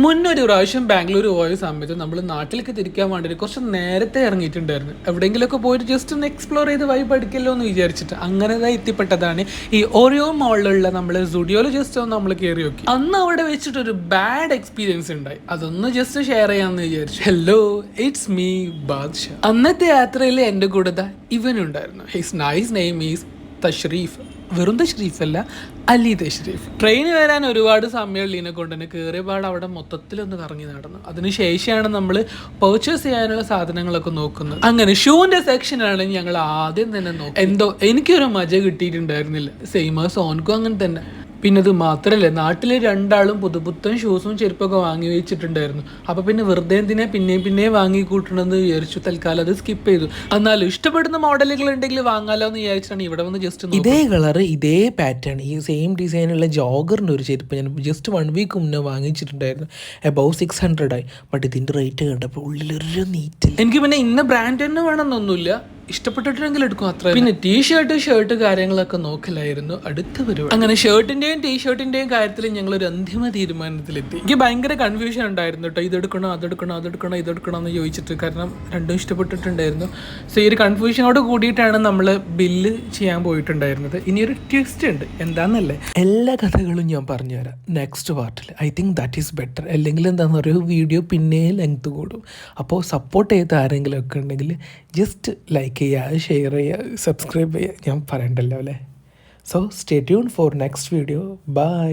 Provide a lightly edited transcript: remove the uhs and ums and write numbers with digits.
മുന്നൊരു പ്രാവശ്യം ബാംഗ്ലൂർ പോയ സമയത്ത് നമ്മൾ നാട്ടിലേക്ക് തിരിക്കാൻ വേണ്ടിയിട്ട് കുറച്ച് നേരത്തെ ഇറങ്ങിയിട്ടുണ്ടായിരുന്നു. എവിടെയെങ്കിലുമൊക്കെ പോയിട്ട് ജസ്റ്റ് ഒന്ന് എക്സ്പ്ലോർ ചെയ്ത് വൈബ് അടിക്കല്ലോ എന്ന് വിചാരിച്ചിട്ട് അങ്ങനെ എത്തിപ്പെട്ടതാണ് ഈ ഓറിയോ മോളിലുള്ള നമ്മൾ സ്റ്റുഡിയോയിൽ ജസ്റ്റ് ഒന്ന് നമ്മൾ കയറി നോക്കി. അന്ന് അവിടെ വെച്ചിട്ടൊരു ബാഡ് എക്സ്പീരിയൻസ് ഉണ്ടായി. അതൊന്ന് ജസ്റ്റ് ഷെയർ ചെയ്യാമെന്ന് വിചാരിച്ചു. Hello, it's me Badshah. അന്നത്തെ യാത്രയിൽ എൻ്റെ കൂടെ ഇവനുണ്ടായിരുന്നു. His nice name is Tashreef. വെറും തഷ്രീഫ് അല്ല, അലി തഷ്രീഫ്. ട്രെയിൻ വരാൻ ഒരുപാട് സമയമുള്ളതിനെ കൊണ്ട് തന്നെ കയറിയപാട് അവിടെ മൊത്തത്തിലൊന്ന് കറങ്ങി നടന്നു. അതിനുശേഷമാണ് നമ്മൾ പർച്ചേസ് ചെയ്യാനുള്ള സാധനങ്ങളൊക്കെ നോക്കുന്നത്. അങ്ങനെ ഷൂവിൻ്റെ സെക്ഷനാണ് ഞങ്ങൾ ആദ്യം തന്നെ നോക്കുന്നത്. എന്തോ എനിക്കൊരു മജ കിട്ടിയിട്ടുണ്ടായിരുന്നില്ല. സെയിം ആസ് ഓൻക്കും അങ്ങനെ തന്നെ. പിന്നെ അത് മാത്രമല്ല, നാട്ടിൽ രണ്ടാളും പുതുപുത്തൻ ഷൂസും ചെരുപ്പൊക്കെ വാങ്ങി വെച്ചിട്ടുണ്ടായിരുന്നു. അപ്പോൾ പിന്നെ വെറുതെ എന്തിനാ പിന്നെയും വാങ്ങി കൂട്ടണമെന്ന് വിചാരിച്ചു. തൽക്കാലം അത് സ്കിപ്പ് ചെയ്തു. എന്നാലും ഇഷ്ടപ്പെടുന്ന മോഡലുകൾ ഉണ്ടെങ്കിൽ വാങ്ങാലോ എന്ന് വിചാരിച്ചിട്ടാണ് ഇവിടെ വന്ന് ജസ്റ്റ് ഇതേ കളർ ഇതേ പാറ്റേൺ ഈ സെയിം ഡിസൈനുള്ള ജോഗറിൻ്റെ ഒരു ചെരുപ്പ് ഞാൻ ജസ്റ്റ് 1 വീക്ക് മുന്നേ വാങ്ങിച്ചിട്ടുണ്ടായിരുന്നു. എബവ് 600 ആയി. ബട്ട് ഇതിൻ്റെ റേറ്റ് കണ്ടപ്പോൾ ഉള്ളിലൊരു നീറ്റ്. എനിക്ക് പിന്നെ ഇന്ന ബ്രാൻഡ് തന്നെ വേണമെന്നൊന്നുമില്ല, ഇഷ്ടപ്പെട്ടിട്ടുണ്ടെങ്കിൽ എടുക്കും അത്ര. പിന്നെ ഷർട്ട് കാര്യങ്ങളൊക്കെ നോക്കലായിരുന്നു അടുത്ത പരിപാടി. അങ്ങനെ ഷർട്ടിന്റെയും ടീഷർട്ടിന്റെയും കാര്യത്തിൽ ഞങ്ങൾ ഒരു അന്തിമ തീരുമാനത്തിലെത്തി. എനിക്ക് ഭയങ്കര കൺഫ്യൂഷൻ ഉണ്ടായിരുന്നു കേട്ടോ, ഇതെടുക്കണോ എന്ന് ചോദിച്ചിട്ട്. കാരണം രണ്ടും ഇഷ്ടപ്പെട്ടിട്ടുണ്ടായിരുന്നു. സോ ഈ ഒരു കൺഫ്യൂഷനോട് കൂടിയിട്ടാണ് നമ്മൾ ബില്ല് ചെയ്യാൻ പോയിട്ടുണ്ടായിരുന്നത്. ഇനിയൊരു ട്വിസ്റ്റ് ഉണ്ട്, എന്താണെന്നല്ലേ? എല്ലാ കഥകളും ഞാൻ പറഞ്ഞുതരാം നെക്സ്റ്റ് പാർട്ടിൽ. I think that is better. അല്ലെങ്കിൽ എന്താണെന്ന് പറയുക, വീഡിയോ പിന്നെ ലെങ്ത് കൂടും. അപ്പോൾ സപ്പോർട്ട് ചെയ്ത ആരെങ്കിലും ഒക്കെ ഉണ്ടെങ്കിൽ ജസ്റ്റ് ലൈക്ക് ചെയ്യുക, ഷെയർ ചെയ്യുക, സബ്സ്ക്രൈബ് ചെയ്യുക. ഞാൻ പറയണ്ടല്ലോ അല്ലേ? So stay tune for next video. By.